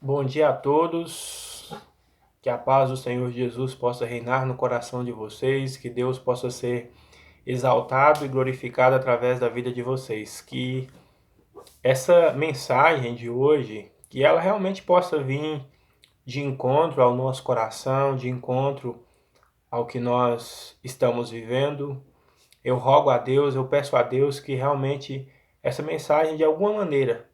Bom dia a todos. Que a paz do Senhor Jesus possa reinar no coração de vocês, que Deus possa ser exaltado e glorificado através da vida de vocês. Que essa mensagem de hoje, que ela realmente possa vir de encontro ao nosso coração, de encontro ao que nós estamos vivendo. Eu rogo a Deus, eu peço a Deus que realmente essa mensagem de alguma maneira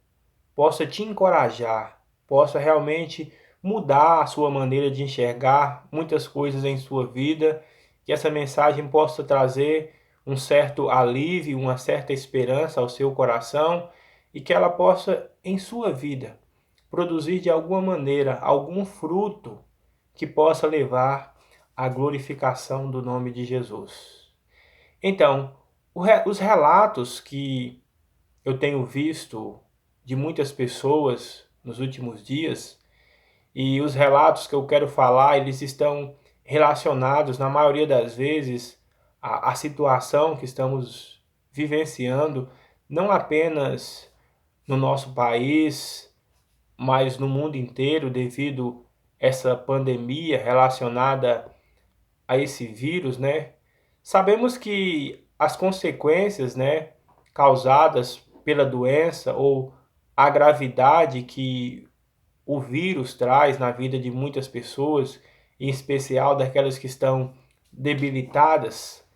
possa te encorajar, possa realmente mudar a sua maneira de enxergar muitas coisas em sua vida, que essa mensagem possa trazer um certo alívio, uma certa esperança ao seu coração e que ela possa, em sua vida, produzir de alguma maneira algum fruto que possa levar à glorificação do nome de Jesus. Então, os relatos que eu tenho visto de muitas pessoas nos últimos dias e os relatos que eu quero falar, eles estão relacionados, na maioria das vezes, à situação que estamos vivenciando, não apenas no nosso país, mas no mundo inteiro, devido a essa pandemia relacionada a esse vírus, né? Sabemos que as consequências, né, causadas pela doença ou a gravidade que o vírus traz na vida de muitas pessoas, em especial daquelas que estão debilitadas,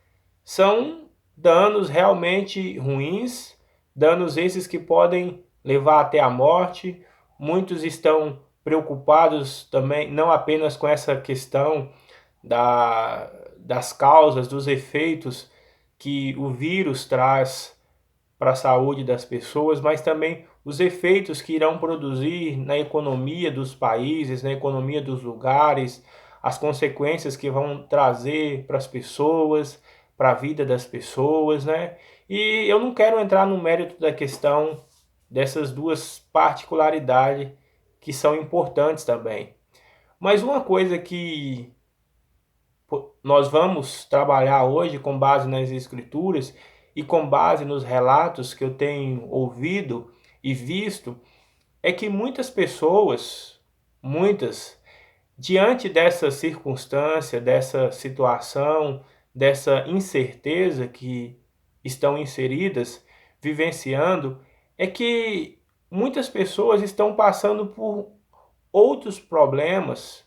são danos realmente ruins, danos esses que podem levar até a morte. Muitos estão preocupados também, não apenas com essa questão das causas, dos efeitos que o vírus traz para a saúde das pessoas, mas também os efeitos que irão produzir na economia dos países, na economia dos lugares, as consequências que vão trazer para as pessoas, para a vida das pessoas, né? E eu não quero entrar no mérito da questão dessas duas particularidades que são importantes também. Mas uma coisa que nós vamos trabalhar hoje com base nas escrituras e com base nos relatos que eu tenho ouvido e visto, é que muitas pessoas, muitas, diante dessa circunstância, dessa situação, dessa incerteza que estão inseridas, vivenciando, é que muitas pessoas estão passando por outros problemas,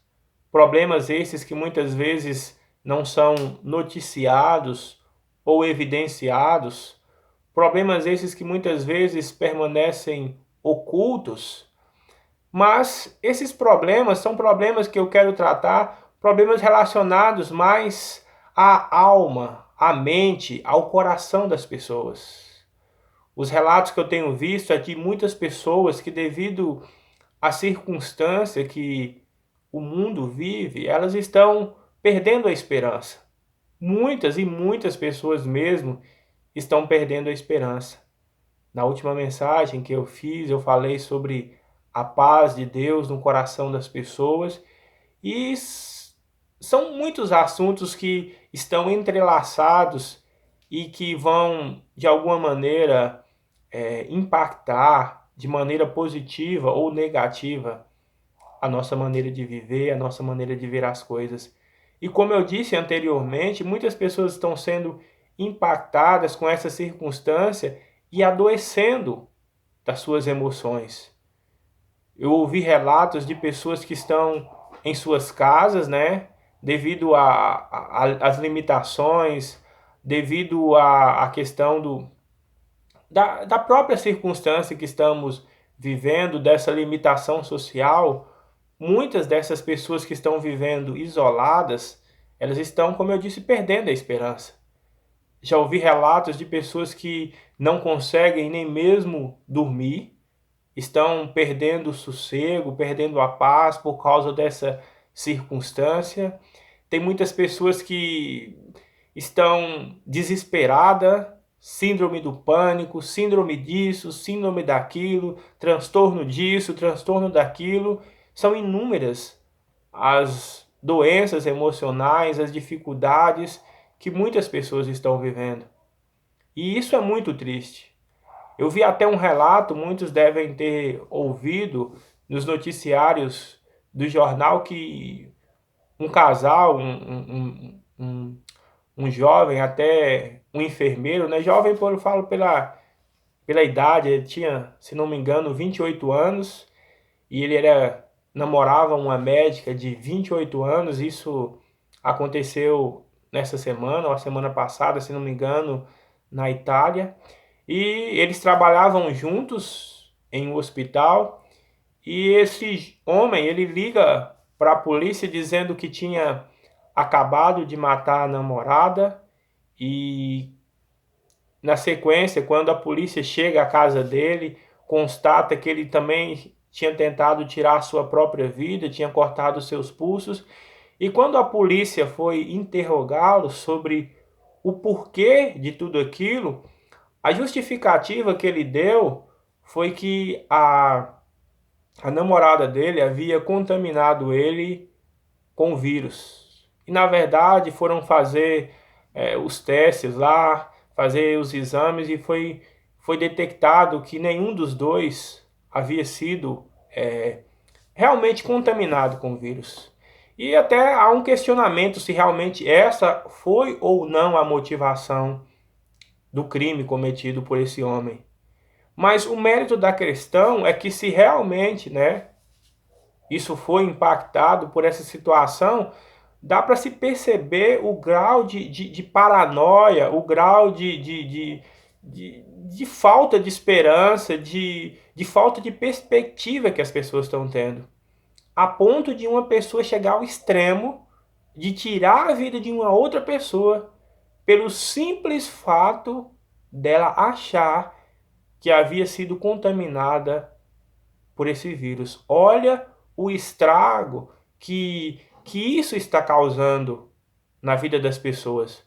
problemas esses que muitas vezes não são noticiados ou evidenciados, problemas esses que muitas vezes permanecem ocultos, mas esses problemas são problemas que eu quero tratar, problemas relacionados mais à alma, à mente, ao coração das pessoas. Os relatos que eu tenho visto é de muitas pessoas que, devido à circunstância que o mundo vive, elas estão perdendo a esperança. Muitas e muitas pessoas mesmo estão perdendo a esperança. Na última mensagem que eu fiz, eu falei sobre a paz de Deus no coração das pessoas e são muitos assuntos que estão entrelaçados e que vão, de alguma maneira, impactar de maneira positiva ou negativa a nossa maneira de viver, a nossa maneira de ver as coisas. E como eu disse anteriormente, muitas pessoas estão sendo impactadas com essa circunstância e adoecendo das suas emoções. Eu ouvi relatos de pessoas que estão em suas casas, né, devido às limitações, devido à questão da própria circunstância que estamos vivendo, dessa limitação social. Muitas dessas pessoas que estão vivendo isoladas, elas estão, como eu disse, perdendo a esperança. Já ouvi relatos de pessoas que não conseguem nem mesmo dormir, estão perdendo o sossego, perdendo a paz por causa dessa circunstância. Tem muitas pessoas que estão desesperadas, síndrome do pânico, síndrome disso, síndrome daquilo, transtorno disso, transtorno daquilo. São inúmeras as doenças emocionais, as dificuldades que muitas pessoas estão vivendo. E isso é muito triste. Eu vi até um relato, muitos devem ter ouvido, nos noticiários do jornal que um casal, um jovem, até um enfermeiro, né? Jovem, eu falo pela idade, ele tinha, se não me engano, 28 anos, e ele namorava uma médica de 28 anos. Isso aconteceu nessa semana, ou a semana passada, se não me engano, na Itália. E eles trabalhavam juntos em um hospital, e esse homem, ele liga para a polícia dizendo que tinha acabado de matar a namorada, e na sequência, quando a polícia chega à casa dele, constata que ele também tinha tentado tirar a sua própria vida, tinha cortado seus pulsos. E quando a polícia foi interrogá-lo sobre o porquê de tudo aquilo, a justificativa que ele deu foi que a namorada dele havia contaminado ele com vírus. E na verdade foram fazer os testes lá, fazer os exames, e foi detectado que nenhum dos dois havia sido realmente contaminado com vírus. E até há um questionamento se realmente essa foi ou não a motivação do crime cometido por esse homem. Mas o mérito da questão é que se realmente, né, isso foi impactado por essa situação, dá para se perceber o grau de paranoia, o grau de falta de esperança, de falta de perspectiva que as pessoas estão tendo. A ponto de uma pessoa chegar ao extremo de tirar a vida de uma outra pessoa pelo simples fato dela achar que havia sido contaminada por esse vírus. Olha o estrago que isso está causando na vida das pessoas.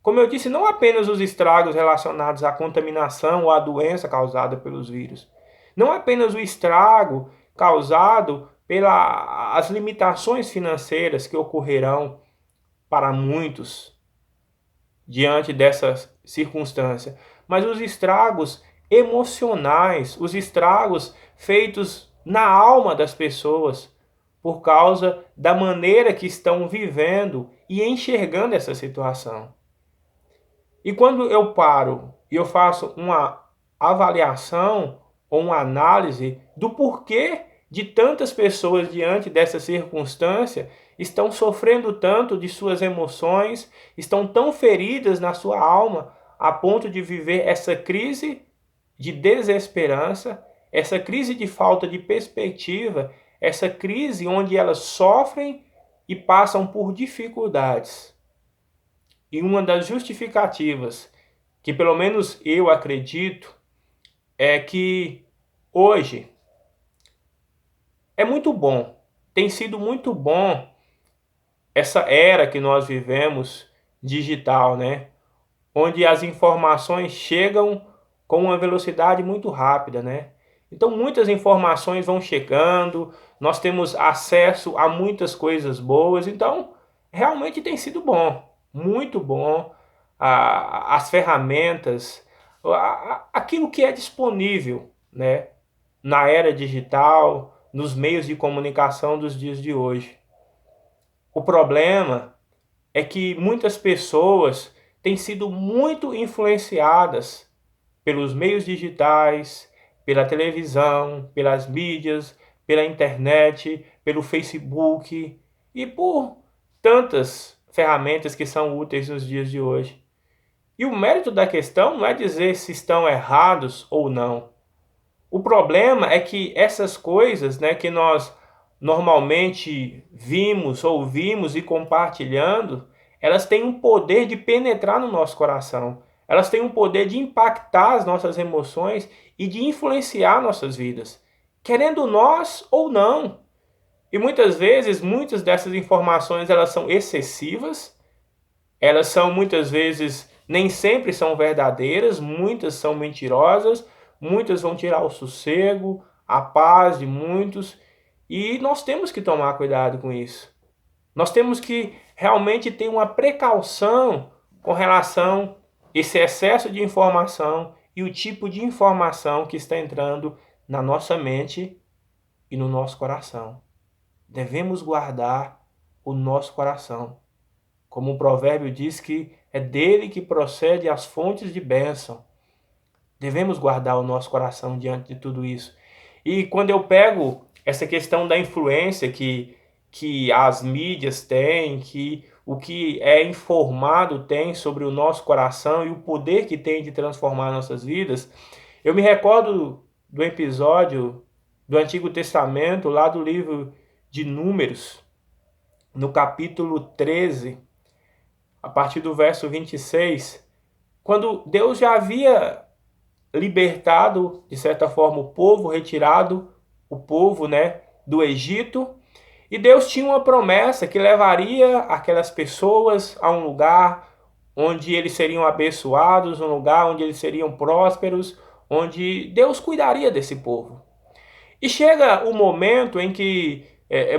Como eu disse, não apenas os estragos relacionados à contaminação ou à doença causada pelos vírus. Não apenas o estrago causado pelas limitações financeiras que ocorrerão para muitos diante dessa circunstância, mas os estragos emocionais, os estragos feitos na alma das pessoas por causa da maneira que estão vivendo e enxergando essa situação. E quando eu paro e eu faço uma avaliação ou uma análise do porquê de tantas pessoas diante dessa circunstância estão sofrendo tanto de suas emoções, estão tão feridas na sua alma a ponto de viver essa crise de desesperança, essa crise de falta de perspectiva, essa crise onde elas sofrem e passam por dificuldades. E uma das justificativas que pelo menos eu acredito é que hoje é muito bom, tem sido muito bom essa era que nós vivemos digital, né? Onde as informações chegam com uma velocidade muito rápida, né? Então muitas informações vão chegando, nós temos acesso a muitas coisas boas, então realmente tem sido bom, muito bom, as ferramentas, aquilo que é disponível, né, na era digital, nos meios de comunicação dos dias de hoje. O problema é que muitas pessoas têm sido muito influenciadas pelos meios digitais, pela televisão, pelas mídias, pela internet, pelo Facebook e por tantas ferramentas que são úteis nos dias de hoje. E o mérito da questão não é dizer se estão errados ou não. O problema é que essas coisas, né, que nós normalmente vimos, ouvimos e compartilhando, elas têm um poder de penetrar no nosso coração. Elas têm um poder de impactar as nossas emoções e de influenciar nossas vidas, querendo nós ou não. E muitas vezes, muitas dessas informações elas são excessivas, elas são muitas vezes, nem sempre são verdadeiras, muitas são mentirosas, muitas vão tirar o sossego, a paz de muitos, e nós temos que tomar cuidado com isso. Nós temos que realmente ter uma precaução com relação a esse excesso de informação e o tipo de informação que está entrando na nossa mente e no nosso coração. Devemos guardar o nosso coração. Como o provérbio diz que é dele que procede as fontes de bênção. Devemos guardar o nosso coração diante de tudo isso. E quando eu pego essa questão da influência que as mídias têm, que o que é informado tem sobre o nosso coração e o poder que tem de transformar nossas vidas, eu me recordo do episódio do Antigo Testamento, lá do livro de Números, no capítulo 13, a partir do verso 26, quando Deus já havia libertado, de certa forma, o povo, retirado o povo, do Egito, e Deus tinha uma promessa que levaria aquelas pessoas a um lugar onde eles seriam abençoados, um lugar onde eles seriam prósperos, onde Deus cuidaria desse povo. E chega o momento em que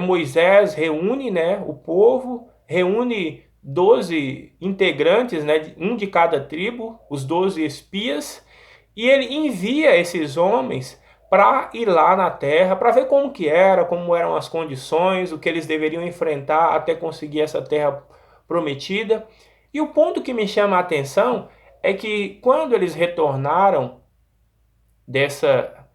Moisés reúne o povo, reúne 12 integrantes, um de cada tribo, os 12 espias, e ele envia esses homens para ir lá na terra, para ver como eram as condições, o que eles deveriam enfrentar até conseguir essa terra prometida. E o ponto que me chama a atenção é que quando eles retornaram dessa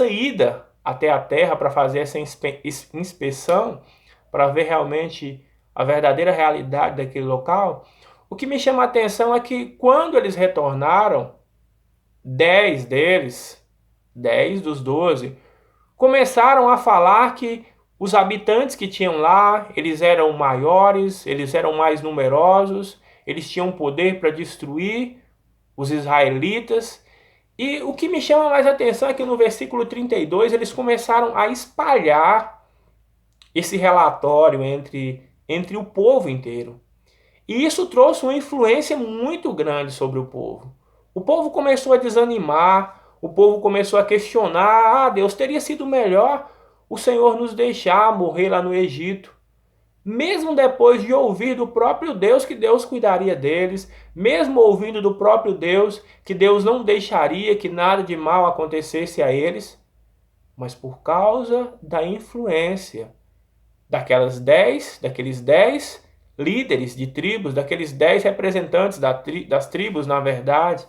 ida até a terra para fazer essa inspeção, para ver realmente a verdadeira realidade daquele local, o que me chama a atenção é que quando eles retornaram, 10 deles, 10 dos 12, começaram a falar que os habitantes que tinham lá, eles eram maiores, eles eram mais numerosos, eles tinham poder para destruir os israelitas. E o que me chama mais atenção é que no versículo 32 eles começaram a espalhar esse relatório entre o povo inteiro. E isso trouxe uma influência muito grande sobre o povo. O povo começou a desanimar, o povo começou a questionar: Deus, teria sido melhor o Senhor nos deixar morrer lá no Egito. Mesmo depois de ouvir do próprio Deus que Deus cuidaria deles, mesmo ouvindo do próprio Deus que Deus não deixaria que nada de mal acontecesse a eles, mas por causa da influência daqueles 10 líderes de tribos, daqueles 10 representantes das tribos, na verdade,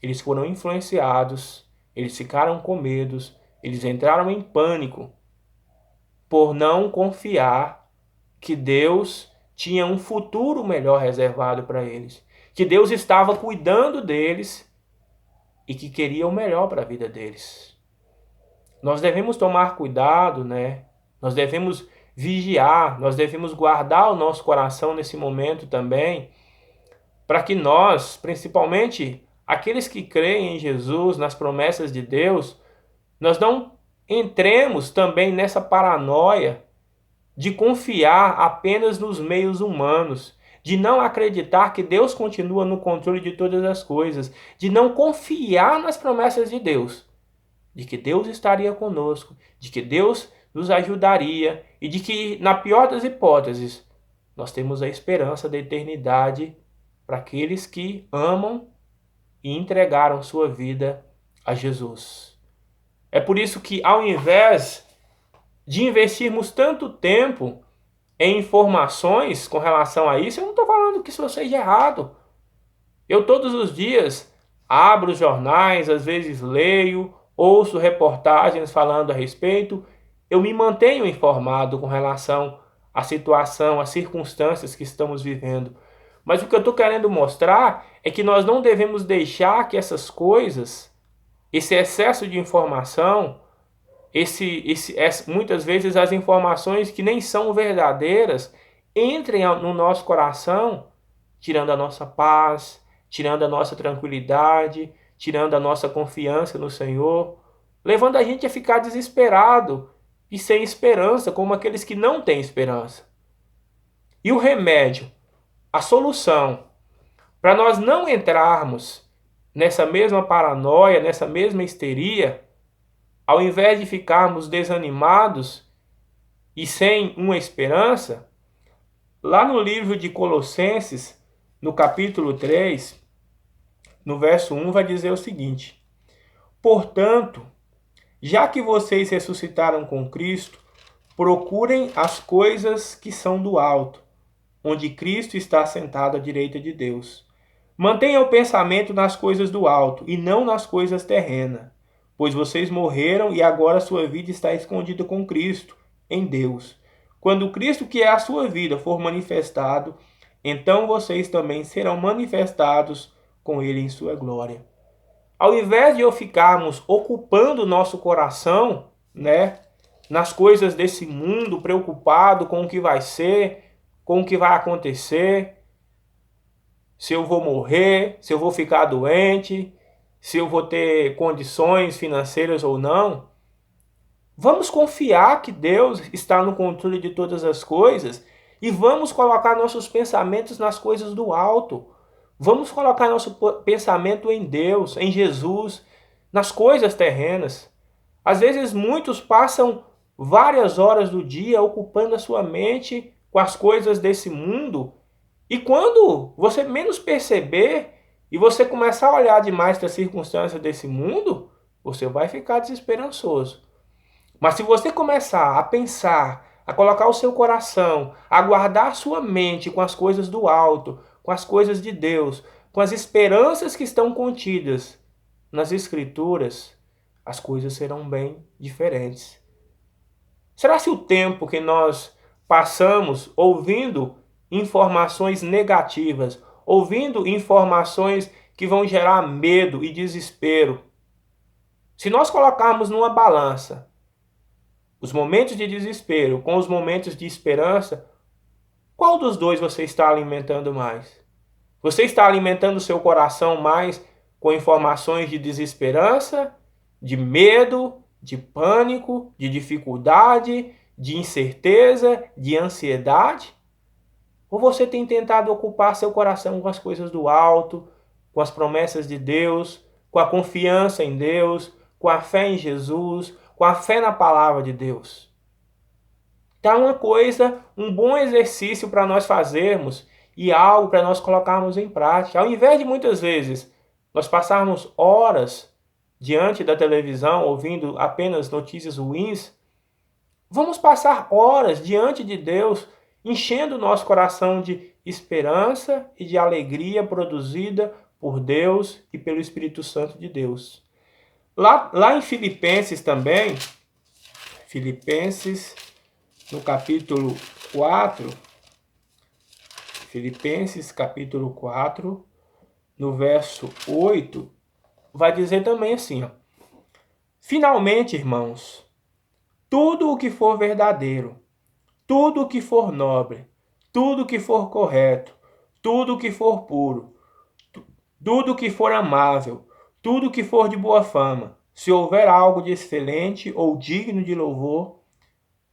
eles foram influenciados, eles ficaram com medo, eles entraram em pânico por não confiar que Deus tinha um futuro melhor reservado para eles, que Deus estava cuidando deles e que queria o melhor para a vida deles. Nós devemos tomar cuidado, Nós devemos vigiar, nós devemos guardar o nosso coração nesse momento também, para que nós, principalmente aqueles que creem em Jesus, nas promessas de Deus, nós não entremos também nessa paranoia de confiar apenas nos meios humanos, de não acreditar que Deus continua no controle de todas as coisas, de não confiar nas promessas de Deus, de que Deus estaria conosco, de que Deus nos ajudaria e de que, na pior das hipóteses, nós temos a esperança da eternidade para aqueles que amam e entregaram sua vida a Jesus. É por isso que, ao invés de investirmos tanto tempo em informações com relação a isso, eu não estou falando que isso seja errado. Eu todos os dias abro os jornais, às vezes leio, ouço reportagens falando a respeito, eu me mantenho informado com relação à situação, às circunstâncias que estamos vivendo. Mas o que eu estou querendo mostrar é que nós não devemos deixar que essas coisas, esse excesso de informação, muitas vezes as informações que nem são verdadeiras, entrem no nosso coração, tirando a nossa paz, tirando a nossa tranquilidade, tirando a nossa confiança no Senhor, levando a gente a ficar desesperado e sem esperança, como aqueles que não têm esperança. E o remédio, a solução, para nós não entrarmos nessa mesma paranoia, nessa mesma histeria, ao invés de ficarmos desanimados e sem uma esperança, lá no livro de Colossenses, no capítulo 3, no verso 1, vai dizer o seguinte: portanto, Já que vocês ressuscitaram com Cristo, procurem as coisas que são do alto, onde Cristo está sentado à direita de Deus. Mantenha o pensamento nas coisas do alto e não nas coisas terrenas, pois vocês morreram e agora sua vida está escondida com Cristo, em Deus. Quando Cristo, que é a sua vida, for manifestado, então vocês também serão manifestados com Ele em sua glória. Ao invés de eu ficarmos ocupando o nosso coração, né, nas coisas desse mundo, preocupado com o que vai ser, com o que vai acontecer, se eu vou morrer, se eu vou ficar doente, se eu vou ter condições financeiras ou não, vamos confiar que Deus está no controle de todas as coisas e vamos colocar nossos pensamentos nas coisas do alto. Vamos colocar nosso pensamento em Deus, em Jesus, nas coisas terrenas. Às vezes muitos passam várias horas do dia ocupando a sua mente com as coisas desse mundo. E quando você menos perceber e você começar a olhar demais para as circunstâncias desse mundo, você vai ficar desesperançoso. Mas se você começar a pensar, a colocar o seu coração, a guardar sua mente com as coisas do alto, com as coisas de Deus, com as esperanças que estão contidas nas Escrituras, as coisas serão bem diferentes. Será que o tempo que nós passamos ouvindo informações negativas, ouvindo informações que vão gerar medo e desespero, se nós colocarmos numa balança os momentos de desespero com os momentos de esperança, qual dos dois você está alimentando mais? Você está alimentando o seu coração mais com informações de desesperança, de medo, de pânico, de dificuldade, de incerteza, de ansiedade? Ou você tem tentado ocupar seu coração com as coisas do alto, com as promessas de Deus, com a confiança em Deus, com a fé em Jesus, com a fé na palavra de Deus? Então, uma coisa, um bom exercício para nós fazermos e algo para nós colocarmos em prática. Ao invés de muitas vezes nós passarmos horas diante da televisão ouvindo apenas notícias ruins, vamos passar horas diante de Deus, enchendo o nosso coração de esperança e de alegria produzida por Deus e pelo Espírito Santo de Deus. Lá em Filipenses também, Filipenses no capítulo 4, Filipenses capítulo 4, no verso 8, vai dizer também assim, ó: finalmente, irmãos, tudo o que for verdadeiro, tudo o que for nobre, tudo o que for correto, tudo o que for puro, tudo o que for amável, tudo o que for de boa fama, se houver algo de excelente ou digno de louvor,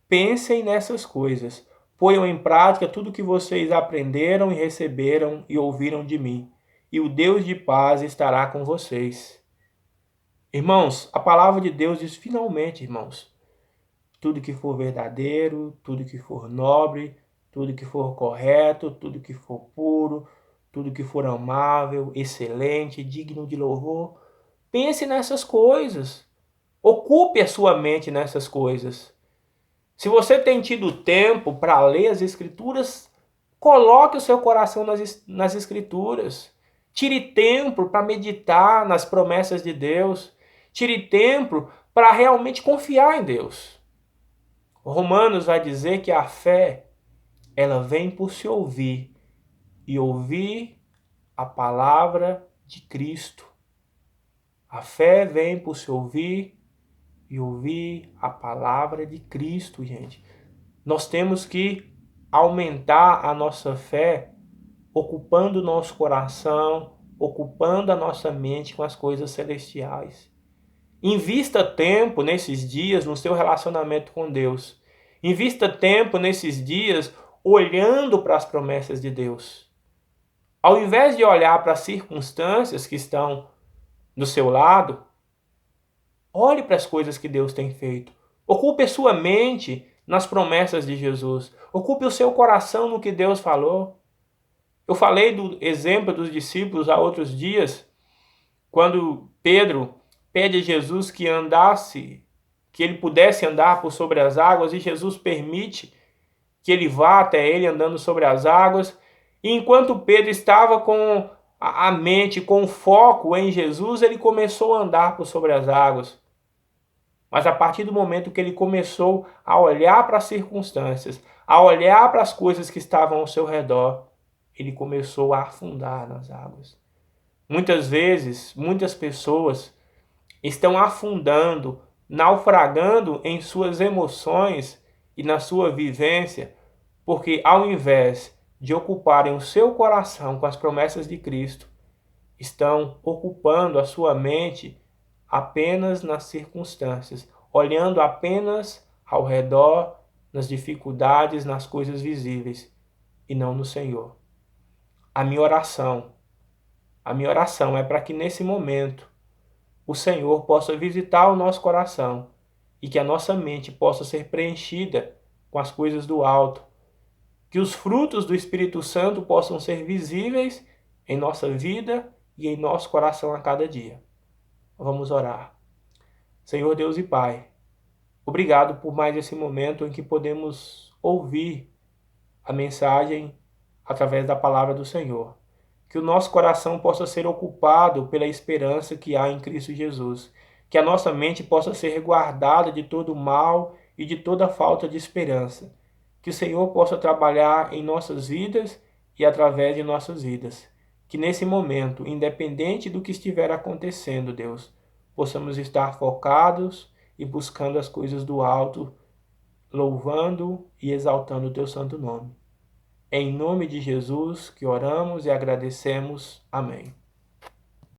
pensem nessas coisas. Ponham em prática tudo o que vocês aprenderam e receberam e ouviram de mim, e o Deus de paz estará com vocês. Irmãos, a palavra de Deus diz finalmente, irmãos, tudo que for verdadeiro, tudo que for nobre, tudo que for correto, tudo que for puro, tudo que for amável, excelente, digno de louvor, pense nessas coisas. Ocupe a sua mente nessas coisas. Se você tem tido tempo para ler as Escrituras, coloque o seu coração nas Escrituras. Tire tempo para meditar nas promessas de Deus. Tire tempo para realmente confiar em Deus. Romanos vai dizer que a fé, ela vem por se ouvir, e ouvir a palavra de Cristo. A fé vem por se ouvir e ouvir a palavra de Cristo, gente. Nós temos que aumentar a nossa fé, ocupando o nosso coração, ocupando a nossa mente com as coisas celestiais. Invista tempo nesses dias no seu relacionamento com Deus. Invista tempo nesses dias olhando para as promessas de Deus. Ao invés de olhar para as circunstâncias que estão do seu lado, olhe para as coisas que Deus tem feito. Ocupe a sua mente nas promessas de Jesus. Ocupe o seu coração no que Deus falou. Eu falei do exemplo dos discípulos há outros dias, quando Pedro pede a Jesus que andasse que ele pudesse andar por sobre as águas, e Jesus permite que ele vá até ele andando sobre as águas. E enquanto Pedro estava com a mente, com o foco em Jesus, ele começou a andar por sobre as águas. Mas a partir do momento que ele começou a olhar para as circunstâncias, a olhar para as coisas que estavam ao seu redor, ele começou a afundar nas águas. Muitas vezes, muitas pessoas estão afundando, naufragando em suas emoções e na sua vivência, porque ao invés de ocuparem o seu coração com as promessas de Cristo, estão ocupando a sua mente apenas nas circunstâncias, olhando apenas ao redor, nas dificuldades, nas coisas visíveis, e não no Senhor. A minha oração é para que nesse momento o Senhor possa visitar o nosso coração e que a nossa mente possa ser preenchida com as coisas do alto, que os frutos do Espírito Santo possam ser visíveis em nossa vida e em nosso coração a cada dia. Vamos orar. Senhor Deus e Pai, obrigado por mais esse momento em que podemos ouvir a mensagem através da palavra do Senhor. Que o nosso coração possa ser ocupado pela esperança que há em Cristo Jesus. Que a nossa mente possa ser guardada de todo o mal e de toda falta de esperança. Que o Senhor possa trabalhar em nossas vidas e através de nossas vidas. Que nesse momento, independente do que estiver acontecendo, Deus, possamos estar focados e buscando as coisas do alto, louvando e exaltando o teu santo nome. É em nome de Jesus que oramos e agradecemos. Amém.